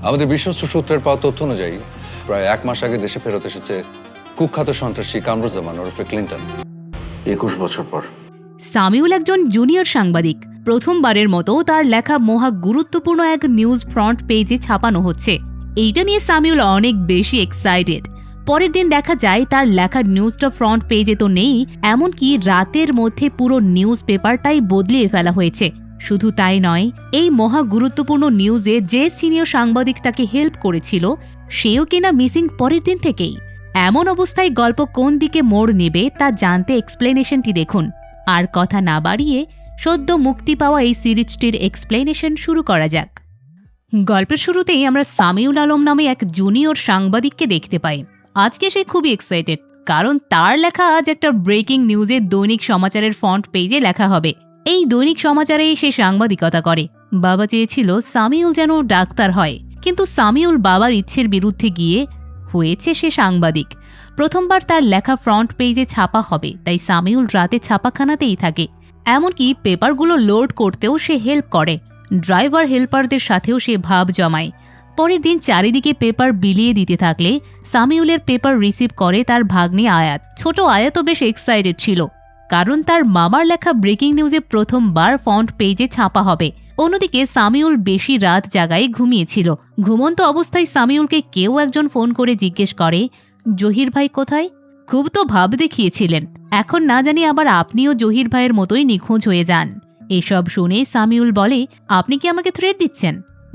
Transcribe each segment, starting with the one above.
আমাদের বিশ্বস্ত সূত্রের পাওয়া তথ্য অনুযায়ী প্রায় 1 মাস আগে দেশে ফেরত এসেছে কুখ্যাত সন্ত্রাসী কামরুজ্জামান ওরফে ক্লিন্টন। 21 বছর পর। সামিউল একজন জুনিয়র সাংবাদিক। প্রথমবারের মতো তার লেখা মহা গুরুত্বপূর্ণ এক নিউজ ফ্রন্ট পেজে ছাপানো হচ্ছে। এইটা নিয়ে সামিউল অনেক বেশি এক্সাইটেড। পরের দিন দেখা যায় তার লেখা নিউজটা ফ্রন্ট পেজে তো নেই, এমনকি রাতের মধ্যে পুরো নিউজ পেপারটাই বদলিয়ে ফেলা হয়েছে। শুধু তাই নয়, এই মহা গুরুত্বপূর্ণ নিউজে যে সিনিয়র সাংবাদিক তাকে হেল্প করেছিল সেও কিনা মিসিং পরের দিন থেকেই। এমন অবস্থায় গল্প কোন দিকে মোড় নেবে তা জানতে এক্সপ্লেনেশনটি দেখুন। আর কথা না বাড়িয়ে সদ্য মুক্তি পাওয়া এই সিরিজটির এক্সপ্লেনেশন শুরু করা যাক। গল্পের শুরুতেই আমরা সামিউল আলম নামে এক জুনিয়র সাংবাদিককে দেখতে পাই। আজকে সে খুবই এক্সাইটেড, কারণ তার লেখা আজ একটা ব্রেকিং নিউজে দৈনিক সমাচারের ফ্রন্ট পেজে লেখা হবে। এই দৈনিক সমাচারেই সে সাংবাদিকতা করে। বাবা চেয়েছিল সামিউল যেন ডাক্তার হয়, কিন্তু সামিউল বাবার ইচ্ছের বিরুদ্ধে গিয়ে হয়েছে সে সাংবাদিক। প্রথমবার তার লেখা ফ্রন্ট পেজে ছাপা হবে, তাই সামিউল রাতে ছাপাখানাতেই থাকে। এমনকি পেপারগুলো লোড করতেও সে হেল্প করে। ড্রাইভার হেল্পারদের সাথেও সে ভাব জমায়। পরের দিন চারিদিকে পেপার বিলিয়ে দিতে থাকলে সামিউলের পেপার রিসিভ করে তার ভাগ্নে আয়াত। ছোট আয়াতও বেশ এক্সাইটেড ছিল, কারণ তার মামার লেখা ব্রেকিং নিউজে প্রথমবার ফ্রন্ট পেজে ছাপা হবে। অন্যদিকে সামিউল বেশি রাত জাগায় ঘুমিয়েছিল। ঘুমন্ত অবস্থায় সামিউলকে কেউ একজন ফোন করে জিজ্ঞেস করে, জহির ভাই কোথায়? খুব তো ভাব দেখিয়েছিলেন, এখন না জানি আবার আপনিও জহির ভাইয়ের মতোই নিখোঁজ হয়ে যান। এসব শুনে সামিউল বলে, আপনি কি আমাকে থ্রেট দিচ্ছেন?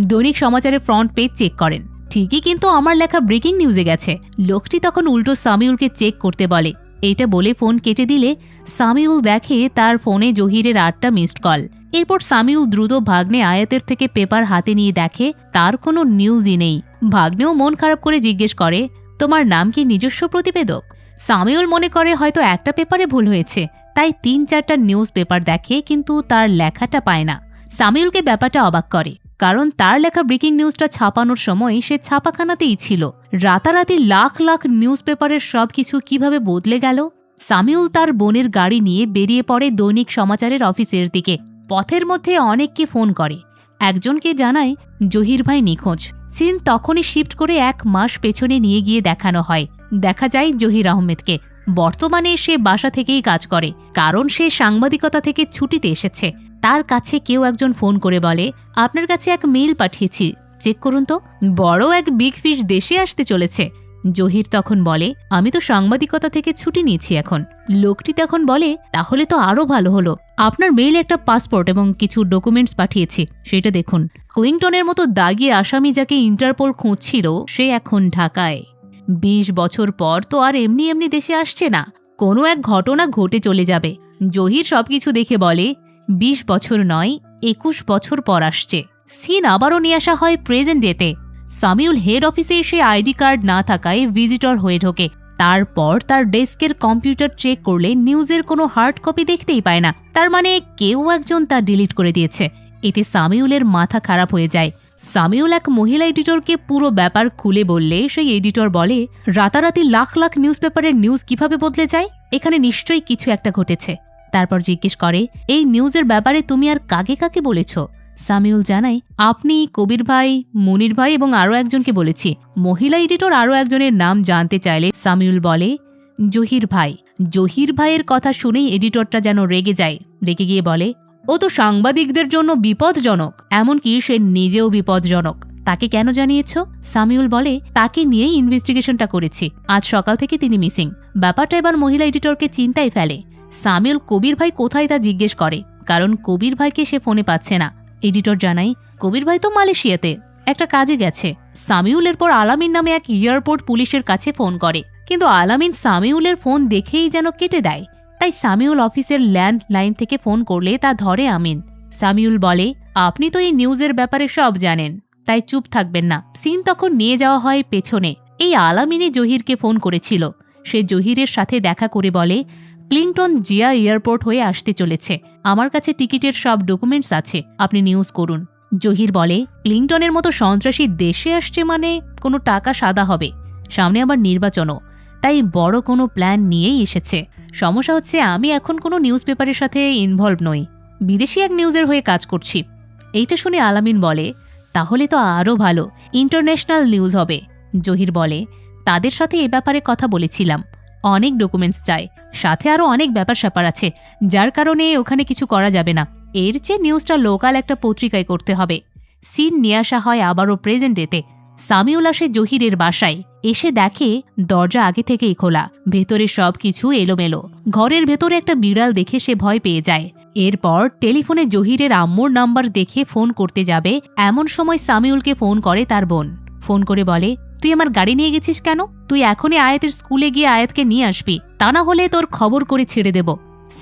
দৈনিক সমাচারের ফ্রন্ট পেজ চেক করেন, ঠিকই কিন্তু আমার লেখা ব্রেকিং নিউজে গেছে। লোকটি তখন উল্টো সামিউলকে চেক করতে বলে। এটা বলে ফোন কেটে দিলে সামিউল দেখে তার ফোনে জহিরের 8টা মিসড কল। এরপর সামিউল দ্রুত ভাগ্নে আয়াতের থেকে পেপার হাতে নিয়ে দেখে তার কোনো নিউজই নেই। ভাগ্নেও মন খারাপ করে জিজ্ঞেস করে, তোমার নাম কি নিজস্ব প্রতিবেদক? সামিউল মনে করে হয়তো একটা পেপারে ভুল হয়েছে, তাই 3-4টা নিউজ পেপার দেখে, কিন্তু তার লেখাটা পায় না। সামিউলকে ব্যাপারটা অবাক করে, কারণ তার লেখা ব্রেকিং নিউজটা ছাপানোর সময় সে ছাপাখানাতেই ছিল। রাতারাতি লাখ লাখ নিউজ পেপারের সবকিছু কিভাবে বদলে গেল? সামিউল তার বোনের গাড়ি নিয়ে বেরিয়ে পড়ে দৈনিক সমাচারের অফিসের দিকে। পথের মধ্যে অনেককে ফোন করে। একজনকে জানায় জহির ভাই নিখোঁজ। সিন তখনই শিফট করে 1 মাস পেছনে নিয়ে গিয়ে দেখানো হয়। দেখা যায় জহির আহমেদকে। বর্তমানে সে বাসা থেকেই কাজ করে, কারণ সে সাংবাদিকতা থেকে ছুটিতে এসেছে। তার কাছে কেউ একজন ফোন করে বলে, আপনার কাছে এক মেইল পাঠিয়েছি, চেক করুন তো, বড় এক বিগ ফিশ দেশে আসতে চলেছে। জহির তখন বলে, আমি তো সাংবাদিকতা থেকে ছুটি নিয়েছি এখন। লোকটি তখন বলে, তাহলে তো আরও ভালো হলো, আপনার মেইলে একটা পাসপোর্ট এবং কিছু ডকুমেন্টস পাঠিয়েছি, সেটা দেখুন। ক্লিংটনের মতো দাগি আসামি যাকে ইন্টারপোল খুঁজছিল সে এখন ঢাকায়। 20 বছর পর তো আর এমনি এমনি দেশে আসছে না, কোনো এক ঘটনা ঘটে চলে যাবে। জহির সবকিছু দেখে বলে, 20 বছর নয়, 21 বছর পর আসছে। সিন আবারও নিয়ে আসা হয় প্রেজেন্ট ডেতে। সামিউল হেড অফিসে এসে আইডি কার্ড না থাকায় ভিজিটর হয়ে ঢোকে। তারপর তার ডেস্কের কম্পিউটার চেক করলে নিউজের কোনো হার্ড কপি দেখতেই পায় না। তার মানে কেউ একজন তা ডিলিট করে দিয়েছে। এতে সামিউলের মাথা খারাপ হয়ে যায়। সামিউল এক মহিলা এডিটরকে পুরো ব্যাপার খুলে বললে সেই এডিটর বলে, রাতারাতি লাখ লাখ নিউজ পেপারের নিউজ কিভাবে বদলে যায়? এখানে নিশ্চয়ই কিছু একটা ঘটেছে। তারপর জিজ্ঞেস করে, এই নিউজের ব্যাপারে তুমি আর কাকে কাকে বলেছ? সামিউল জানায়, আপনি, কবির ভাই, মুনির ভাই এবং আরও একজনকে বলেছি। মহিলা এডিটর আরও একজনের নাম জানতে চাইলে সামিউল বলে, জহির ভাই। জহির ভাইয়ের কথা শুনেই এডিটরটা যেন রেগে যায়। রেগে গিয়ে বলে, ও তো সাংবাদিকদের জন্য বিপদজনক, এমনকি সে নিজেও বিপদজনক। তাকে কেন জানিয়েছ? সামিউল বলে, তাকে নিয়েই ইনভেস্টিগেশনটা করেছি। আজ সকাল থেকে তিনি মিসিং। ব্যাপারটা এবার মহিলা এডিটরকে চিন্তায় ফেলে। সামিউল কবির ভাই কোথায় তা জিজ্ঞেস করে, কারণ কবির ভাইকে সে ফোনে পাচ্ছে না। এডিটর জানায়, কবির ভাই তো মালয়েশিয়াতে একটা কাজে গেছে। সামিউল এরপর আলামিন নামে এক এয়ারপোর্ট পুলিশের কাছে ফোন করে, কিন্তু আলামিন সামিউলের ফোন দেখেই যেন কেটে দেয়। তাই সামিউল অফিসের ল্যান্ড লাইন থেকে ফোন করলে তা ধরে আমিন। সামিউল বলে, আপনি তো এই নিউজের ব্যাপারে সব জানেন, তাই চুপ থাকবেন না। সিন তখন নিয়ে যাওয়া হয় পেছনে। এই আলামিনই জহিরকে ফোন করেছিল। সে জহিরের সাথে দেখা করে বলে, ক্লিংটন জিয়া এয়ারপোর্ট হয়ে আসতে চলেছে। আমার কাছে টিকিটের সব ডকুমেন্টস আছে, আপনি নিউজ করুন। জহির বলে, ক্লিংটনের মতো সন্ত্রাসী দেশে আসছে মানে কোনো টাকা সাদা হবে, সামনে আবার নির্বাচনও, তাই বড় কোনো প্ল্যান নিয়েই এসেছে। সমস্যা হচ্ছে আমি এখন কোনো নিউজ পেপারের সাথে ইনভলভ নই, বিদেশি এক নিউজের হয়ে কাজ করছি। এইটা শুনে আলামিন বলে, তাহলে তো আরও ভালো, ইন্টারন্যাশনাল নিউজ হবে। জহির বলে, তাদের সাথে এ ব্যাপারে কথা বলেছিলাম, অনেক ডকুমেন্টস চাই, সাথে আরও অনেক ব্যাপার স্যাপার আছে, যার কারণে ওখানে কিছু করা যাবে না। এর চেয়ে নিউজটা লোকাল একটা পত্রিকায় করতে হবে। সিন নিয়ে আসা হয় আবারও প্রেজেন্ট ডেতে। সামিউল আসে জহিরের বাসায়, এসে দেখে দরজা আগে থেকেই খোলা, ভেতরে সব কিছু এলোমেলো। ঘরের ভেতরে একটা বিড়াল দেখে সে ভয় পেয়ে যায়। এরপর টেলিফোনে জহিরের আম্মুর নাম্বার দেখে ফোন করতে যাবে, এমন সময় সামিউলকে ফোন করে তার বোন। ফোন করে বলে, তুই আমার গাড়ি নিয়ে গেছিস কেন? তুই এখনই আয়াতের স্কুলে গিয়ে আয়াতকে নিয়ে আসবি, তা না হলে তোর খবর করে ছেড়ে দেব।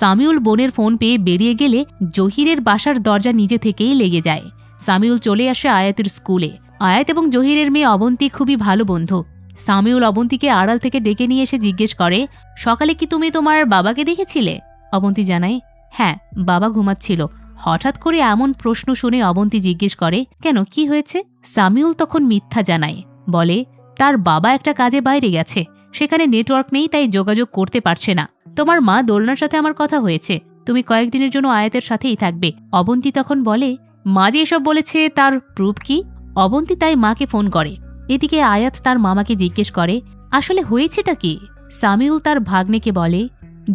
সামিউল বোনের ফোন পেয়ে বেরিয়ে গেলে জহিরের বাসার দরজা নিজে থেকেই লেগে যায়। সামিউল চলে আসে আয়াতের স্কুলে। আয়াত এবং জহিরের মেয়ে অবন্তী খুবই ভালো বন্ধু। সামিউল অবন্তীকে আড়াল থেকে ডেকে নিয়ে এসে জিজ্ঞেস করে, সকালে কি তুমি তোমার বাবাকে দেখেছিলে? অবন্তী জানায়, হ্যাঁ, বাবা ঘুমাচ্ছিল। হঠাৎ করে এমন প্রশ্ন শুনে অবন্তী জিজ্ঞেস করে, কেন, কি হয়েছে? সামিউল তখন মিথ্যা জানায়, বলে তার বাবা একটা কাজে বাইরে গেছে, সেখানে নেটওয়ার্ক নেই, তাই যোগাযোগ করতে পারছে না। তোমার মা দোলনার সাথে আমার কথা হয়েছে, তুমি কয়েকদিনের জন্য আয়াতের সাথেই থাকবে। অবন্তী তখন বলে, মা যে এসব বলেছে তার প্রুফ কি? অবন্তী তাই মাকে ফোন করে। এদিকে আয়াত তার মামাকে জিজ্ঞেস করে, আসলে হয়েছেটা কি? সামিউল তার ভাগ্নেকে বলে,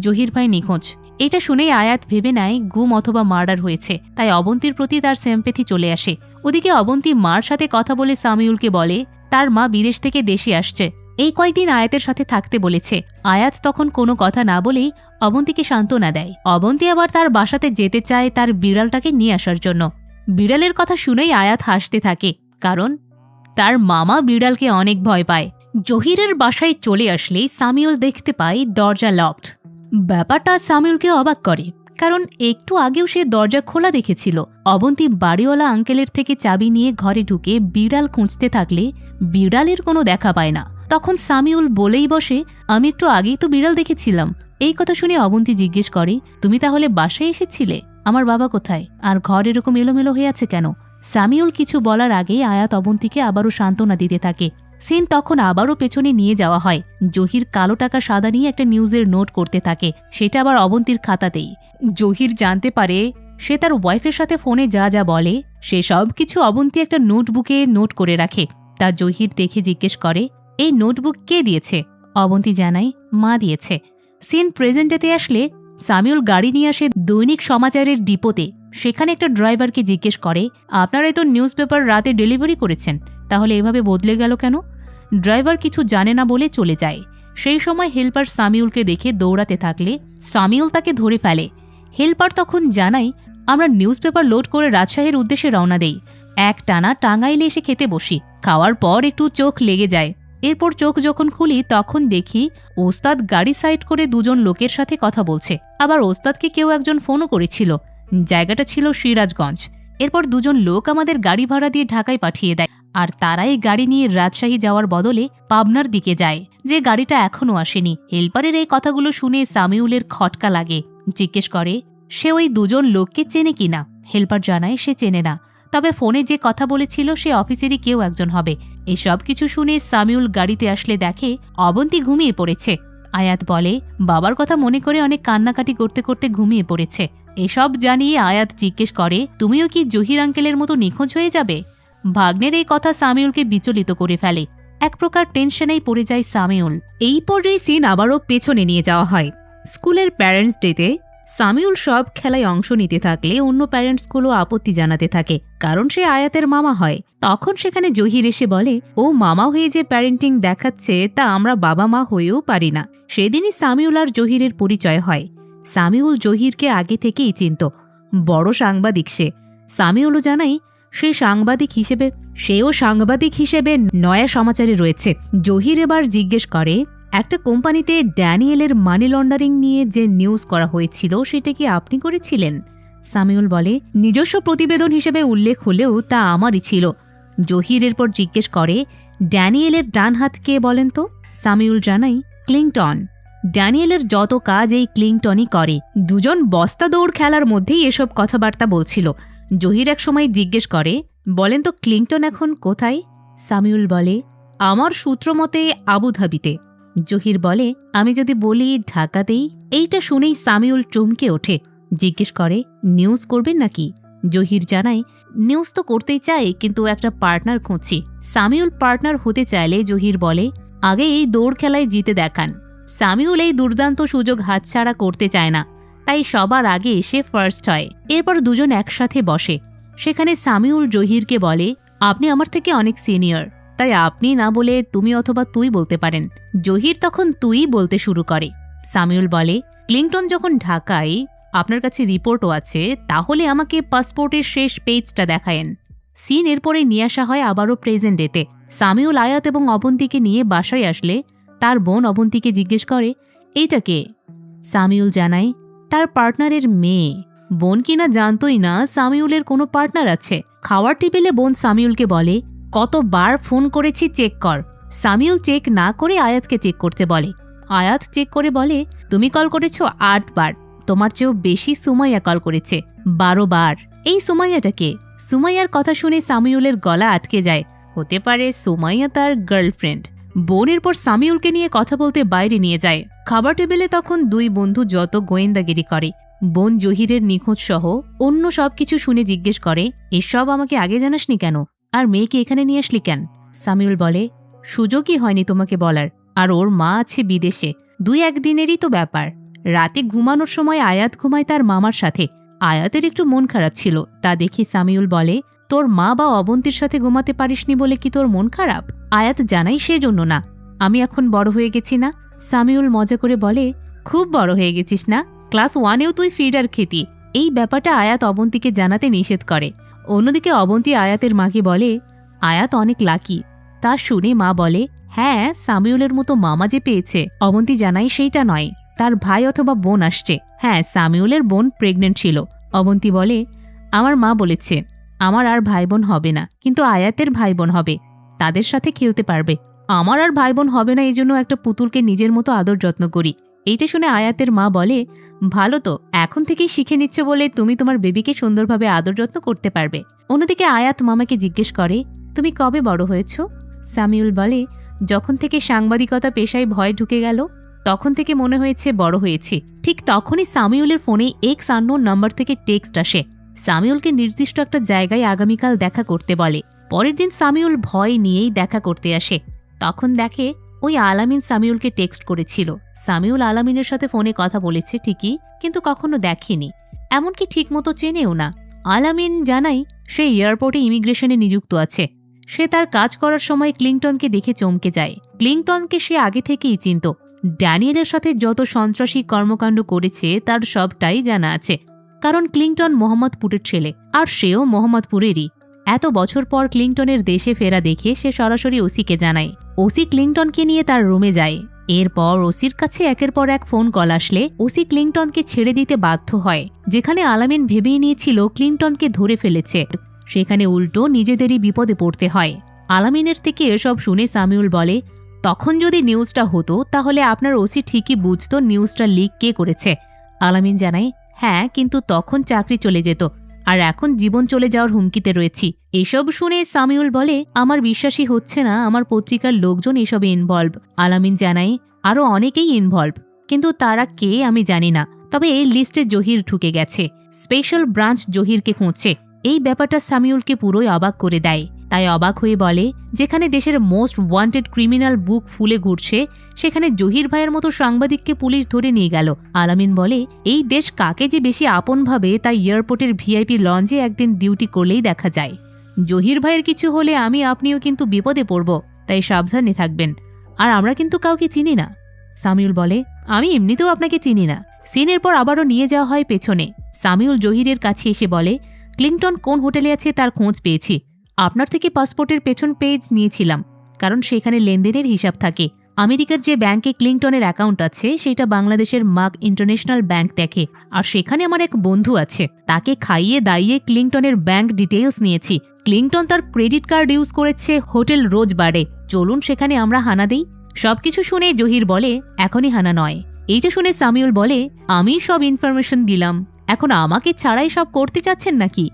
জহির ভাই নিখোঁজ। এটা শুনেই আয়াত ভেবে নেয় গুম অথবা মার্ডার হয়েছে, তাই অবন্তীর প্রতি তার সিম্প্যাথি চলে আসে। ওদিকে অবন্তী মার সাথে কথা বলে সামিউলকে বলে তার মা বিদেশ থেকে দেশে আসছে, এই কয়েকদিন আয়াতের সাথে থাকতে বলেছে। আয়াত তখন কোনো কথা না বলেই অবন্তীকে সান্ত্বনা দেয়। অবন্তী আবার তার বাসাতে যেতে চায় তার বিড়ালটাকে নিয়ে আসার জন্য। বিড়ালের কথা শুনেই আয়াত হাসতে থাকে, কারণ তার মামা বিড়ালকে অনেক ভয় পায়। জহিরের বাসায় চলে আসলেই সামিউল দেখতে পায় দরজা লকড। ব্যাপারটা সামিউলকে অবাক করে, কারণ একটু আগেও সে দরজা খোলা দেখেছিল। অবন্তী বাড়িওয়ালা আঙ্কেলের থেকে চাবি নিয়ে ঘরে ঢুকে বিড়াল খুঁজতে থাকলে বিড়ালের কোনো দেখা পায় না। তখন সামিউল বলেই বসে, আমি একটু আগেই তো বিড়াল দেখেছিলাম। এই কথা শুনে অবন্তী জিজ্ঞেস করে, তুমি তাহলে বাসায় এসেছিলে? আমার বাবা কোথায়? আর ঘর এরকম এলোমেলো হয়ে আছে কেন? সামিউল কিছু বলার আগেই আয়াত অবন্তীকে আবারও সান্ত্বনা দিতে থাকে। সিন তখন আবারও পেছনে নিয়ে যাওয়া হয়। জহির কালো টাকা সাদা নিয়ে একটা নিউজের নোট করতে থাকে, সেটা আবার অবন্তীর খাতাতেই। জহির জানতে পারে সে তার ওয়াইফের সাথে ফোনে যা যা বলে সে সব কিছু অবন্তী একটা নোটবুকে নোট করে রাখে। তা জহির দেখে জিজ্ঞেস করে, এই নোটবুক কে দিয়েছে? অবন্তী জানায়, মা দিয়েছে। সিন প্রেজেন্টেতে আসলে সামিউল গাড়ি নিয়ে আসে দৈনিক সমাচারের ডিপোতে। সেখানে একটা ড্রাইভারকে জিজ্ঞেস করে, আপনারাই তো নিউজ পেপার রাতে ডেলিভারি করেছেন, তাহলে এভাবে বদলে গেল কেন? ড্রাইভার কিছু জানে না বলে চলে যায়। সেই সময় হেল্পার সামিউলকে দেখে দৌড়াতে থাকলে সামিউল তাকে ধরে ফেলে। হেল্পার তখন জানায়, আমরা নিউজ পেপার লোড করে রাজশাহীর উদ্দেশ্যে রওনা দেই। এক টানা টাঙ্গাইলে এসে খেতে বসি, খাওয়ার পর একটু চোখ লেগে যায়। এরপর চোখ যখন খুলি তখন দেখি ওস্তাদ গাড়ি সাইড করে দুজন লোকের সাথে কথা বলছে। আবার ওস্তাদকে কেউ একজন ফোনও করেছিল। জায়গাটা ছিল সিরাজগঞ্জ। এরপর দুজন লোক আমাদের গাড়ি ভাড়া দিয়ে ঢাকায় পাঠিয়ে দেয়, আর তারাই গাড়ি নিয়ে রাজশাহী যাওয়ার বদলে পাবনার দিকে যায়, যে গাড়িটা এখনও আসেনি। হেল্পারের এই কথাগুলো শুনে সামিউলের খটকা লাগে। জিজ্ঞেস করে, সে ওই দুজন লোককে চেনে কিনা? হেল্পার জানায় সে চেনে না, তবে ফোনে যে কথা বলেছিল সে অফিসেরই কেউ একজন হবে। এই সব কিছু শুনে সামিউল গাড়িতে আসলে দেখে অবন্তী ঘুমিয়ে পড়েছে। আয়াত বলে, বাবার কথা মনে করে অনেক কান্নাকাটি করতে করতে ঘুমিয়ে পড়েছে। এসব জানিয়ে আয়াত জিজ্ঞেস করে, তুমিও কি জহির আঙ্কেলের মতো নিখোঁজ হয়ে যাবে? ভাগ্নের এই কথা সামিউলকে বিচলিত করে ফেলে। এক প্রকার টেনশনেই পড়ে যায় সামিউল। এই পর্যায়ে সিন আবারও পেছনে নিয়ে যাওয়া হয়। স্কুলের প্যারেন্টস ডেতে সামিউল সব খেলায় অংশ নিতে থাকলে অন্য প্যারেন্টসগুলো আপত্তি জানাতে থাকে, কারণ সে আয়াতের মামা হয়। তখন সেখানে জহির এসে বলে, ও মামা হয়ে যে প্যারেন্টিং দেখাচ্ছে তা আমরা বাবা মা হয়েও পারি না। সেদিনই সামিউল আর জহিরের পরিচয় হয়। সামিউল জহিরকে আগে থেকেই চিনত, বড় সাংবাদিক সে। সামিউলও জানাই সেও সাংবাদিক হিসেবে নয়া সমাচারে রয়েছে। জহির এবার জিজ্ঞেস করে, একটা কোম্পানিতে ড্যানিয়েলের মানি লন্ডারিং নিয়ে যে নিউজ করা হয়েছিল সেটা কি আপনি করেছিলেন? সামিউল বলে, নিজস্ব প্রতিবেদন হিসেবে উল্লেখ হলেও তা আমারই ছিল। জহির এরপর জিজ্ঞেস করে, ড্যানিয়েলের ডান হাত কে বলেন তো? সামিউল জানাই, ক্লিংটন। ড্যানিয়েলের যত কাজ এই ক্লিংটনই করে। দুজন বস্তা দৌড় খেলার মধ্যেই এসব কথাবার্তা বলছিল। জহির এক সময় জিজ্ঞেস করে, বলেন তো ক্লিংটন এখন কোথায়? সামিউল বলে, আমার সূত্র মতে আবুধাবিতে। জহির বলে, আমি যদি বলি ঢাকাতেই? এইটা শুনেই সামিউল চমকে ওঠে, জিজ্ঞেস করে, নিউজ করবেন নাকি? জহির জানায়, নিউজ তো করতেই চাই, কিন্তু একটা পার্টনার খুঁজছি। সামিউল পার্টনার হতে চাইলে জহির বলে, আগে এই দৌড় খেলায় জিতে দেখান। সামিউল এই দুর্দান্ত সুযোগ হাতছাড়া করতে চায় না, তাই সবার আগে এসে ফার্স্ট হয়। এরপর দুজন একসাথে বসে। সেখানে সামিউল জহিরকে বলে, আপনি আমার থেকে অনেক সিনিয়র, তাই আপনি না বলে তুমি অথবা তুই বলতে পারেন। জহির তখন তুই বলতে শুরু করে। সামিউল বলে, ক্লিংটন যখন ঢাকায়, আপনার কাছে রিপোর্টও আছে, তাহলে আমাকে পাসপোর্টের শেষ পেজটা দেখায়েন। সিন এরপরে নিয়ে আসা হয় আবারও প্রেজেন্ট ডেতে। সামিউল আয়াত এবং অবন্তীকে নিয়ে বাসায় আসলে তার বোন অবন্তীকে জিজ্ঞেস করে, এইটা কে? সামিউল জানায়, তার পার্টনারের মেয়ে। বোন কিনা জানতই না সামিউলের কোনো পার্টনার আছে। খাওয়ার টেবিলে বোন সামিউলকে বলে, কতবার ফোন করেছি চেক কর। সামিউল চেক না করে আয়াতকে চেক করতে বলে। আয়াত চেক করে বলে, তুমি কল করেছো 8 বার, তোমার চেয়েও বেশি সুমাইয়া কল করেছে 12 বার। এই সুমাইয়াটা কে? সুমাইয়ার কথা শুনে সামিউলের গলা আটকে যায়। হতে পারে সুমাইয়া তার গার্লফ্রেন্ড। বোনের পর সামিউলকে নিয়ে কথা বলতে বাইরে নিয়ে যায়। খাবার টেবিলে তখন দুই বন্ধু যত গোয়েন্দাগিরি করে। বোন জহিরের নিখোঁজ সহ অন্য সবকিছু শুনে জিজ্ঞেস করে, এসব আমাকে আগে জানাসনি কেন? আর মেয়েকে এখানে নিয়ে আসলি কেন? সামিউল বলে, সুযোগই হয়নি তোমাকে বলার, আর ওর মা আছে বিদেশে, 2-1 দিনেরই তো ব্যাপার। রাতে ঘুমানোর সময় আয়াত ঘুমায় তার মামার সাথে। আয়াতের একটু মন খারাপ ছিল, তা দেখে সামিউল বলে, তোর মা বা অবন্তীর সাথে ঘুমাতে পারিসনি বলে কি তোর মন খারাপ? আয়াত জানাই সেজন্য না, আমি এখন বড় হয়ে গেছি না। সামিউল মজা করে বলে, খুব বড় হয়ে গেছিস না, ক্লাস 1-এও তুই ফিডার খেতি। এই ব্যাপারটা আয়াত অবন্তীকে জানাতে নিষেধ করে। অন্যদিকে অবন্তী আয়াতের মাকে বলে, আয়াত অনেক লাকি। তা শুনে মা বলে, হ্যাঁ, সামিউলের মতো মামা যে পেয়েছে। অবন্তী জানাই সেইটা নয়, তার ভাই অথবা বোন আসছে। হ্যাঁ, সামিউলের বোন প্রেগনেন্ট ছিল। অবন্তী বলে, আমার মা বলেছে আমার আর ভাই বোন হবে না, কিন্তু আয়াতের ভাই বোন হবে, তাদের সাথে খেলতে পারবে। আমার আর ভাই বোন হবে না, এই জন্য একটা পুতুলকে নিজের মতো আদর যত্ন করি। এইটা শুনে আয়াতের মা বলে, ভালো তো, এখন থেকেই শিখে নিচ্ছ বলে তুমি তোমার বেবিকে সুন্দরভাবে আদর যত্ন করতে পারবে। অন্যদিকে আয়াত মামাকে জিজ্ঞেস করে, তুমি কবে বড় হয়েছ? সামিউল বলে, যখন থেকে সাংবাদিকতা পেশায় ভয় ঢুকে গেল, তখন থেকে মনে হয়েছে বড় হয়েছি। ঠিক তখনই সামিউলের ফোনে এক্স আননোন নাম্বার থেকে টেক্সট আসে। সামিউলকে নির্দিষ্ট একটা জায়গায় আগামীকাল দেখা করতে বলে। পরের দিন সামিউল ভয় নিয়েই দেখা করতে আসে। তখন দেখে ওই আলামিন সামিউলকে টেক্সট করেছিল। সামিউল আলামিনের সাথে ফোনে কথা বলেছে ঠিকই, কিন্তু কখনো দেখেনি, এমনকি ঠিকমতো চেনেও না। আলামিন জানাই সে এয়ারপোর্টে ইমিগ্রেশনে নিযুক্ত আছে। সে তার কাজ করার সময় ক্লিংটনকে দেখে চমকে যায়। ক্লিংটনকে সে আগে থেকেই চিনত। ড্যানিয়েলের সাথে যত সন্ত্রাসী কর্মকাণ্ড করেছে তার সবটাই জানা আছে, কারণ ক্লিংটন মোহাম্মদপুরের ছেলে, আর সেও মোহাম্মদপুরেরই। এত বছর পর ক্লিংটনের দেশে ফেরা দেখে সে সরাসরি ওসিকে জানায়। ওসি ক্লিংটনকে নিয়ে তার রুমে যায়। এরপর ওসির কাছে একের পর এক ফোন কল আসলে ওসি ক্লিংটনকে ছেড়ে দিতে বাধ্য হয়। যেখানে আলামিন ভেবেই নিয়েছিল ক্লিংটনকে ধরে ফেলেছে, সেখানে উল্টো নিজেদেরই বিপদে পড়তে হয়। আলামিনের থেকে এসব শুনে সামিউল বলে, তখন যদি নিউজটা হতো তাহলে আপনার ওসি ঠিকই বুঝতো নিউজটা লিক কে করেছে। আলামিন জানায়, হ্যাঁ, কিন্তু তখন চাকরি চলে যেত, আর এখন জীবন চলে যাওয়ার হুমকিতে রয়েছি। এসব শুনে সামিউল বলে, আমার বিশ্বাসই হচ্ছে না আমার পত্রিকার লোকজন এসবে ইনভলভ। আলামিন জানায়, আরও অনেকেই ইনভলভ, কিন্তু তারা কে আমি জানি না, তবে এই লিস্টে জহির ঢুকে গেছে। স্পেশাল ব্রাঞ্চ জহিরকে খুঁজছে। এই ব্যাপারটা সামিউলকে পুরোই অবাক করে দেয়। তাই অবাক হয়ে বলে, যেখানে দেশের মোস্ট ওয়ান্টেড ক্রিমিনাল বুক ফুলে ঘুরছে, সেখানে জহির ভাইয়ের মতো সাংবাদিককে পুলিশ ধরে নিয়ে গেল। আলামিন বলে, এই দেশ কাকে যে বেশি আপন ভাবে তাই এয়ারপোর্টের ভিআইপি লঞ্চে একদিন ডিউটি করলেই দেখা যায়। জহির ভাইয়ের কিছু হলে আমি আপনিও কিন্তু বিপদে পড়ব, তাই সাবধানে থাকবেন। আর আমরা কিন্তু কাউকে চিনি না। সামিউল বলে, আমি এমনিতেও আপনাকে চিনি না। সিনের পর আবারও নিয়ে যাওয়া হয় পেছনে। সামিউল জহিরের কাছে এসে বলে, ক্লিংটন কোন হোটেলে আছে তার খোঁজ পেয়েছি। আপনার থেকে পাসপোর্টের পেছন পেজ নিয়েছিলাম, কারণ সেখানে লেনদেনের হিসাব থাকে। আমেরিকার যে ব্যাংকে ক্লিংটনের অ্যাকাউন্ট আছে সেটা বাংলাদেশের মার্ক ইন্টারন্যাশনাল ব্যাংক দেখে, আর সেখানে আমার এক বন্ধু আছে, তাকে খাইয়ে দাইয়ে ক্লিংটনের ব্যাংক ডিটেইলস নিয়েছি। ক্লিংটন তার ক্রেডিট কার্ড ইউজ করেছে হোটেল রোজবারে। চলুন সেখানে আমরা হানা দিই। সবকিছু শুনে জহির বলে, এখনই হানা নয়। এইটা শুনে সামিউল বলে, আমি সব ইনফরমেশন দিলাম, এখন আমাকে ছাড়াই সব করতে চাচ্ছেন নাকি?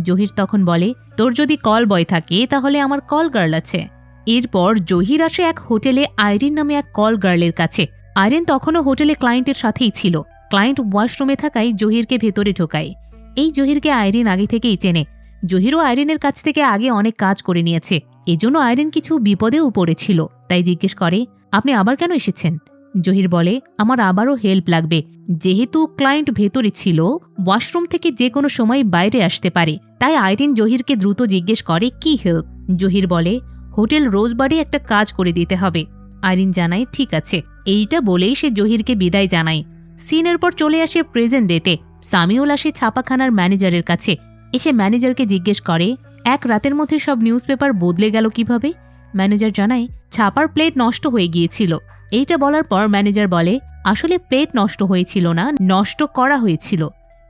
জহির তখন বলে, তোর যদি কল বয় থাকে তাহলে আমার কল গার্ল আছে। এরপর জহির আসে এক হোটেলে আইরিন নামে এক কল গার্লের কাছে। আইরিন তখনও হোটেলে ক্লায়েন্টের সাথেই ছিল। ক্লায়েন্ট ওয়াশরুমে থাকায় জহিরকে ভেতরে ঢোকায়। এই জহিরকে আইরিন আগে থেকেই চেনে। জহিরও আইরিনের কাছ থেকে আগে অনেক কাজ করে নিয়েছে, এজন্য আইরিন কিছু বিপদেও পড়েছিল। তাই জিজ্ঞেস করে, আপনি আবার কেন এসেছেন? জহির বলে, আমার আবারও হেল্প লাগবে। যেহেতু ক্লায়েন্ট ভেতরে ছিল, ওয়াশরুম থেকে যে কোনো সময় বাইরে আসতে পারে। তাই আইরিন জহিরকে দ্রুত জিজ্ঞেস করে, কি হেল্প? জহির বলে, হোটেল রোজবারে একটা কাজ করে দিতে হবে। আইরিন জানায়, ঠিক আছে। এইটা বলেই সে জহিরকে বিদায় জানায়। সিনের পর চলে আসে প্রেজেন্ট ডেতে। সামিউল আসে ছাপাখানার ম্যানেজারের কাছে। এসে ম্যানেজারকে জিজ্ঞেস করে, এক রাতের মধ্যে সব নিউজ পেপার বদলে গেল কিভাবে? ম্যানেজার জানায়, ছাপার প্লেট নষ্ট হয়ে গিয়েছিল। এইটা বলার পর ম্যানেজার বলে, আসলে প্লেট নষ্ট হয়েছিল না, নষ্ট করা হয়েছিল।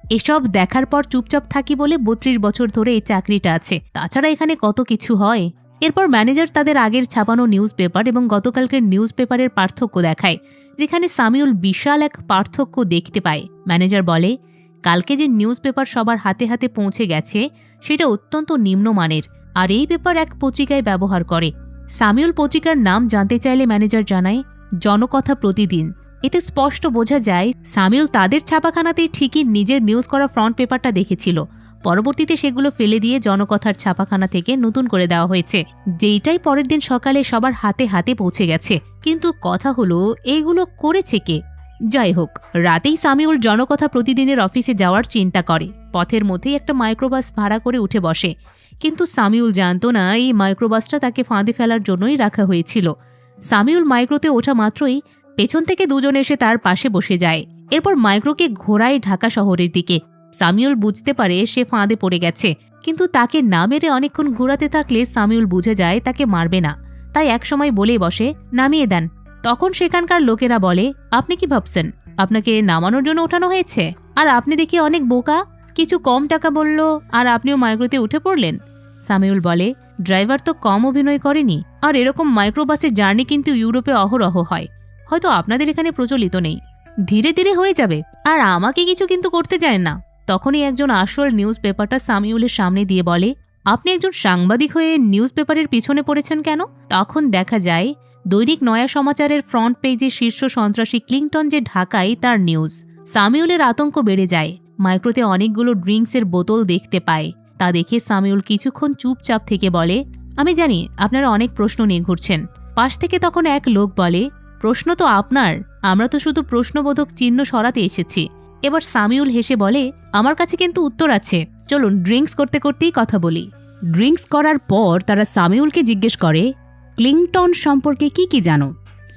এসব দেখার পর চুপচাপ থাকি বলে ৩২ বছর ধরে এই চাকরিটা আছে, তাছাড়া এখানে কত কিছু হয়। এরপর ম্যানেজার তাদের আগের ছাপানো নিউজ পেপার এবং গতকালকের নিউজ পেপারের পার্থক্য দেখায়, যেখানে সামিউল বিশাল এক পার্থক্য দেখতে পায়। ম্যানেজার বলে, কালকে যে নিউজ পেপার সবার হাতে হাতে পৌঁছে গেছে সেটা অত্যন্ত নিম্নমানের, আর এই পেপার এক পত্রিকায় ব্যবহার করে। সামিউল পত্রিকার নাম জানতে চাইলে ম্যানেজার জানায়, জনকথা প্রতিদিন। এতে স্পষ্ট বোঝা যায় সামিউল তাদের ছাপাখানাতেই ঠিকই নিজের নিউজ করা ফ্রন্ট পেপারটা দেখেছিল। পরবর্তীতে সেগুলো ফেলে দিয়ে জনকথার ছাপাখানা থেকে নতুন করে দেওয়া হয়েছে, যেইটাই পরের দিন সকালে সবার হাতে হাতে পৌঁছে গেছে। কিন্তু কথা হলো, এইগুলো করেছে কে? যাই হোক, রাতেই সামিউল জনকথা প্রতিদিনের অফিসে যাওয়ার চিন্তা করে। পথের মধ্যেই একটা মাইক্রোবাস ভাড়া করে উঠে বসে। কিন্তু সামিউল জানত না এই মাইক্রোবাসটা তাকে ফাঁদে ফেলার জন্যই রাখা হয়েছিল। সামিউল মাইক্রোতে ওঠা মাত্রই পেছন থেকে দুজন এসে তার পাশে বসে যায়। এরপর মাইক্রোকে ঘোরায় ঢাকা শহরের দিকে। সামিউল বুঝতে পারে সে ফাঁদে পড়ে গেছে, কিন্তু তাকে না মেরে অনেকক্ষণ ঘোরাতে থাকলে সামিউল বুঝে যায় তাকে মারবে না। তাই একসময় বলে বসে, নামিয়ে দেন। তখন সেখানকার লোকেরা বলে, আপনি কি ভাবছেন আপনাকে নামানোর জন্য ওঠানো হয়েছে? আর আপনি দেখি অনেক বোকা, কিছু কম টাকা বলল আর আপনিও মাইক্রোতে উঠে পড়লেন। সামিউল বলে, ড্রাইভার তো কম অভিনয় করেনি, আর এরকম মাইক্রোবাসের জার্নি কিন্তু ইউরোপে অহরহ হয়, হয়তো আপনাদের এখানে প্রচলিত নেই। ধীরে ধীরে হয়ে যাবে, আর আমাকে কিছু কিন্তু করতে যায় না। তখনই একজন আসল নিউজ পেপারটা সামিউলের সামনে দিয়ে বলে, আপনি একজন সাংবাদিক হয়ে নিউজ পেপারের পিছনে পড়েছেন কেন? তখন দেখা যায় দৈনিক নয়া সমাচারের ফ্রন্ট পেজে শীর্ষ সন্ত্রাসী ক্লিংটন যে ঢাকায় তার নিউজ। সামিউলের আতঙ্ক বেড়ে যায়। মাইক্রোতে অনেকগুলো ড্রিঙ্কসের বোতল দেখতে পায়। তা দেখে সামিউল কিছুক্ষণ চুপচাপ থেকে বলে, আমি জানি আপনারা অনেক প্রশ্ন নিয়ে ঘুরছেন। পাশ থেকে তখন এক লোক বলে, প্রশ্ন তো আপনার, আমরা তো শুধু প্রশ্নবোধক চিহ্ন সরাতে এসেছি। এবার সামিউল হেসে বলে, আমার কাছে কিন্তু উত্তর আছে, চলুন ড্রিঙ্কস করতে করতেই কথা বলি। ড্রিঙ্কস করার পর তারা সামিউলকে জিজ্ঞেস করে, ক্লিংটন সম্পর্কে কি কি জানো?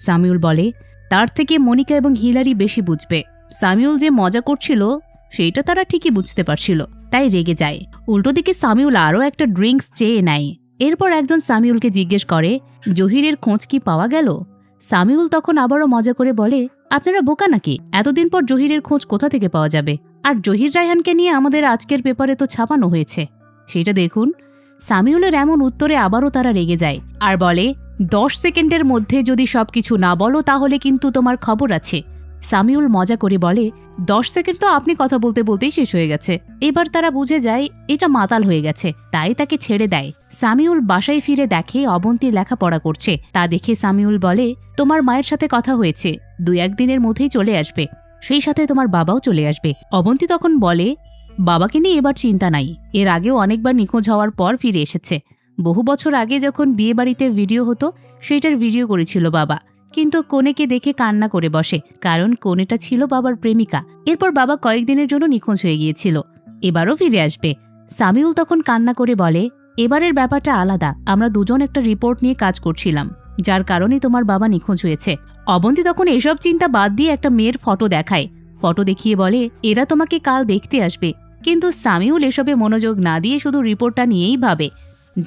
সামিউল বলে, তার থেকে মনিকা এবং হিলারি বেশি বুঝবে। সামিউল যে মজা করছিল সেইটা তারা ঠিকই বুঝতে পারছিল, তাই রেগে যায়। উল্টো দিকে সামিউল আরও একটা ড্রিঙ্কস চেয়ে নেয়। এরপর একজন সামিউলকে জিজ্ঞেস করে, জহিরের খোঁজ কি পাওয়া গেল? সামিউল তখন আবারও মজা করে বলে, আপনারা বোকা নাকি? এতদিন পর জহিরের খোঁজ কোথা থেকে পাওয়া যাবে? আর জহির রায়হানকে নিয়ে আমাদের আজকের পেপারে তো ছাপানো হয়েছে, সেটা দেখুন। সামিউলের এমন উত্তরে আবারও তারা রেগে যায় আর বলে, 10 সেকেন্ডের মধ্যে যদি সবকিছু না বলো তাহলে কিন্তু তোমার খবর আছে। সামিউল মজা করে বলে, 10 সেকেন্ড তো আপনি কথা বলতে বলতেই শেষ হয়ে গেছে। এবার তারা বুঝে যায় এটা মাতাল হয়ে গেছে, তাই তাকে ছেড়ে দেয়। সামিউল বাসায় ফিরে দেখে অবন্তী লেখাপড়া করছে। তা দেখে সামিউল বলে, তোমার মায়ের সাথে কথা হয়েছে, 2-1 দিনের মধ্যেই চলে আসবে, সেই সাথে তোমার বাবাও চলে আসবে। অবন্তী তখন বলে, বাবাকে নিয়ে এবার চিন্তা নাই, এর আগেও অনেকবার নিখোঁজ হওয়ার পর ফিরে এসেছে। বহু বছর আগে যখন বিয়ে বাড়িতে ভিডিও হতো সেইটার ভিডিও করেছিল বাবা, কিন্তু কনেকে দেখে কান্না করে বসে, কারণ কনেটা ছিল বাবার প্রেমিকা। এরপর বাবা কয়েকদিনের জন্য নিখোঁজ হয়ে গিয়েছিল, এবারও ফিরে আসবে। সামিউল তখন কান্না করে বলে, এবারের ব্যাপারটা আলাদা, আমরা দুজন একটা রিপোর্ট নিয়ে কাজ করছিলাম, যার কারণে তোমার বাবা নিখোঁজ হয়েছে। অবন্তী তখন এসব চিন্তা বাদ দিয়ে একটা মেয়ের ফটো দেখায়। ফটো দেখিয়ে বলে, এরা তোমাকে কাল দেখতে আসবে। কিন্তু সামিউল এসবে মনোযোগ না দিয়ে শুধু রিপোর্টটা নিয়েই ভাবে।